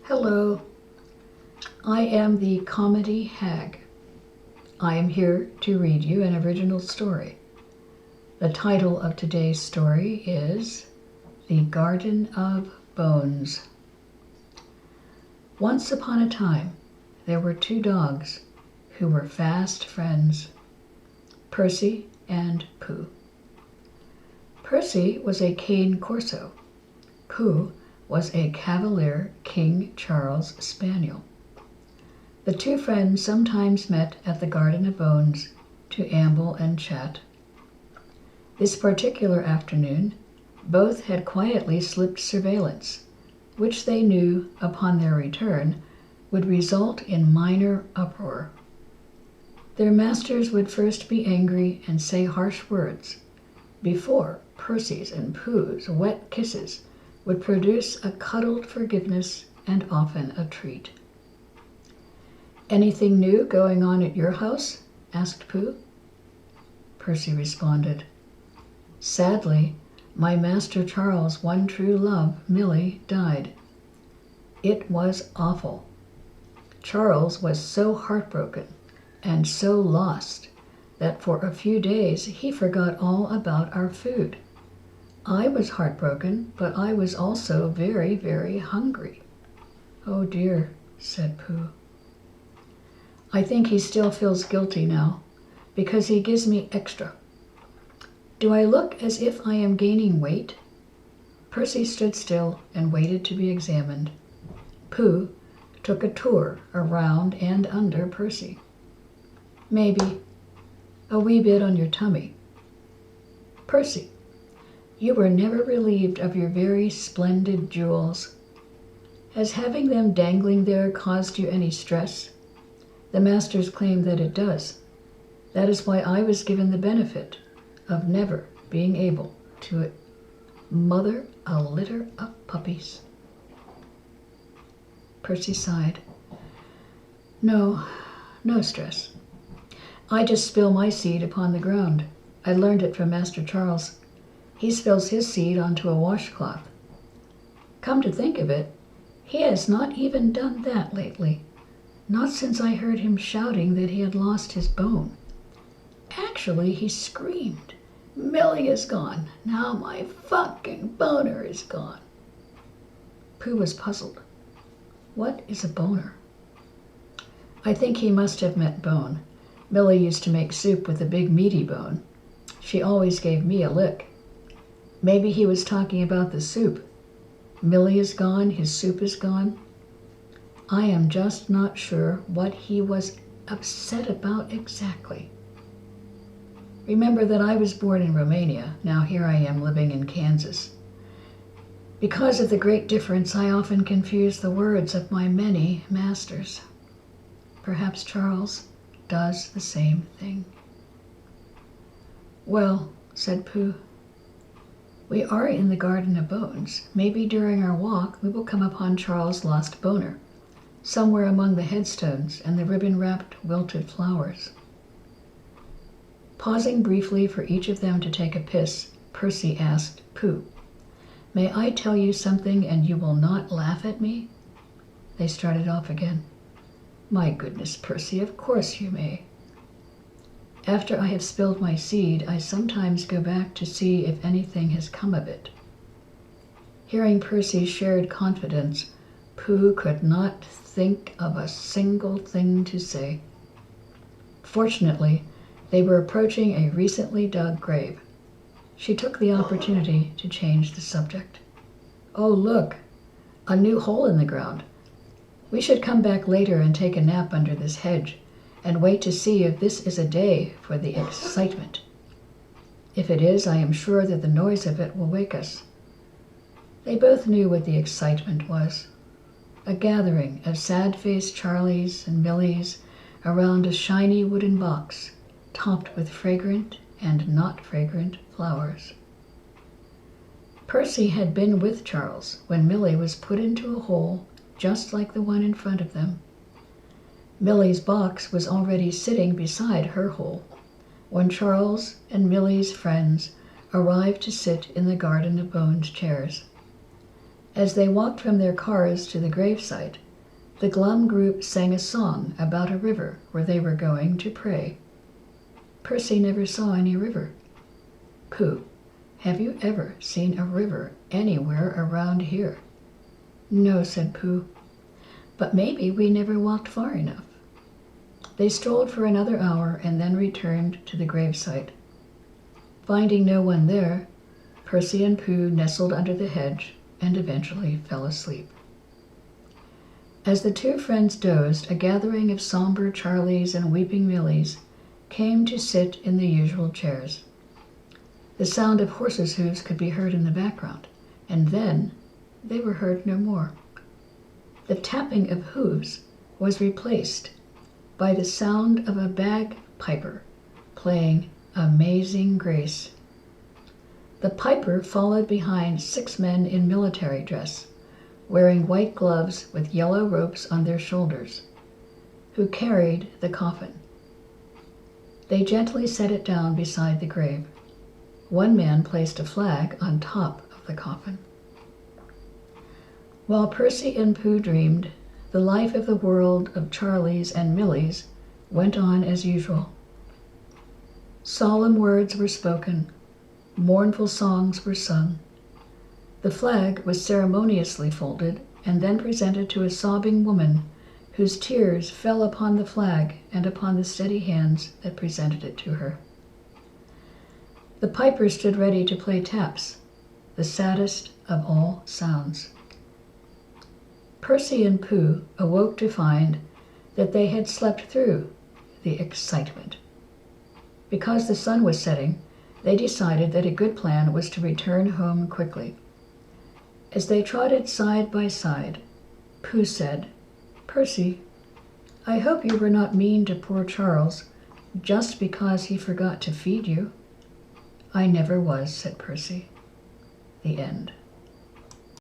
Hello, I am the Comedy Hag. I am here to read you an original story. The title of today's story is The Garden of Bones. Once upon a time, there were two dogs who were fast friends, Percy and Pooh. Percy was a cane corso. Pooh was a Cavalier King Charles Spaniel. The two friends sometimes met at the Garden of Bones to amble and chat. This particular afternoon, both had quietly slipped surveillance, which they knew, upon their return, would result in minor uproar. Their masters would first be angry and say harsh words, before Percy's and Pooh's wet kisses would produce a cuddled forgiveness and often a treat. "Anything new going on at your house?" asked Pooh. Percy responded, "Sadly, my Master Charles' one true love, Milly, died. It was awful. Charles was so heartbroken and so lost that for a few days he forgot all about our food. I was heartbroken, but I was also very, very hungry." "Oh dear," said Pooh. "I think he still feels guilty now, because he gives me extra. Do I look as if I am gaining weight?" Percy stood still and waited to be examined. Pooh took a tour around and under Percy. "Maybe. A wee bit on your tummy." "Percy, you were never relieved of your very splendid jewels. Has having them dangling there caused you any stress? The masters claim that it does. That is why I was given the benefit of never being able to mother a litter of puppies." Percy sighed. No stress. I just spill my seed upon the ground. I learned it from Master Charles. He spills his seed onto a washcloth. Come to think of it, he has not even done that lately. Not since I heard him shouting that he had lost his bone. Actually, he screamed, "Milly is gone. Now my fucking boner is gone." Pooh was puzzled. What is a boner? I think he must have meant bone. Milly used to make soup with a big meaty bone. She always gave me a lick. Maybe he was talking about the soup. Milly is gone, his soup is gone. I am just not sure what he was upset about exactly. Remember that I was born in Romania. Now here I am living in Kansas. Because of the great difference, I often confuse the words of my many masters. Perhaps Charles does the same thing. "Well," said Pooh, "we are in the Garden of Bones. Maybe during our walk we will come upon Charles' lost boner, somewhere among the headstones and the ribbon-wrapped wilted flowers." Pausing briefly for each of them to take a piss, Percy asked Pooh, "May I tell you something and you will not laugh at me?" They started off again. "My goodness, Percy, of course you may." "After I have spilled my seed, I sometimes go back to see if anything has come of it." Hearing Percy's shared confidence, Pooh could not think of a single thing to say. Fortunately, they were approaching a recently dug grave. She took the opportunity to change the subject. "Oh, look, a new hole in the ground. We should come back later and take a nap under this hedge, and wait to see if this is a day for the excitement. If it is, I am sure that the noise of it will wake us." They both knew what the excitement was. A gathering of sad-faced Charlies and Millies around a shiny wooden box, topped with fragrant and not fragrant flowers. Percy had been with Charles when Milly was put into a hole just like the one in front of them. Milly's box was already sitting beside her hole when Charles and Milly's friends arrived to sit in the Garden of Bones chairs. As they walked from their cars to the gravesite, the glum group sang a song about a river where they were going to pray. Percy never saw any river. Pooh, have you ever seen a river anywhere around here? No, said Pooh, but maybe we never walked far enough. They strolled for another hour and then returned to the gravesite. Finding no one there, Percy and Pooh nestled under the hedge and eventually fell asleep. As the two friends dozed, a gathering of somber Charlies and weeping Millies came to sit in the usual chairs. The sound of horses' hoofs could be heard in the background, and then they were heard no more. The tapping of hooves was replaced by the sound of a bagpiper playing Amazing Grace. The piper followed behind 6 men in military dress, wearing white gloves with yellow ropes on their shoulders, who carried the coffin. They gently set it down beside the grave. One man placed a flag on top of the coffin. While Percy and Pooh dreamed, the life of the world of Charlies and Millies went on as usual. Solemn words were spoken, mournful songs were sung. The flag was ceremoniously folded and then presented to a sobbing woman whose tears fell upon the flag and upon the steady hands that presented it to her. The piper stood ready to play taps, the saddest of all sounds. Percy and Pooh awoke to find that they had slept through the excitement. Because the sun was setting, they decided that a good plan was to return home quickly. As they trotted side by side, Pooh said, "Percy, I hope you were not mean to poor Charles just because he forgot to feed you." "I never was," said Percy. The end.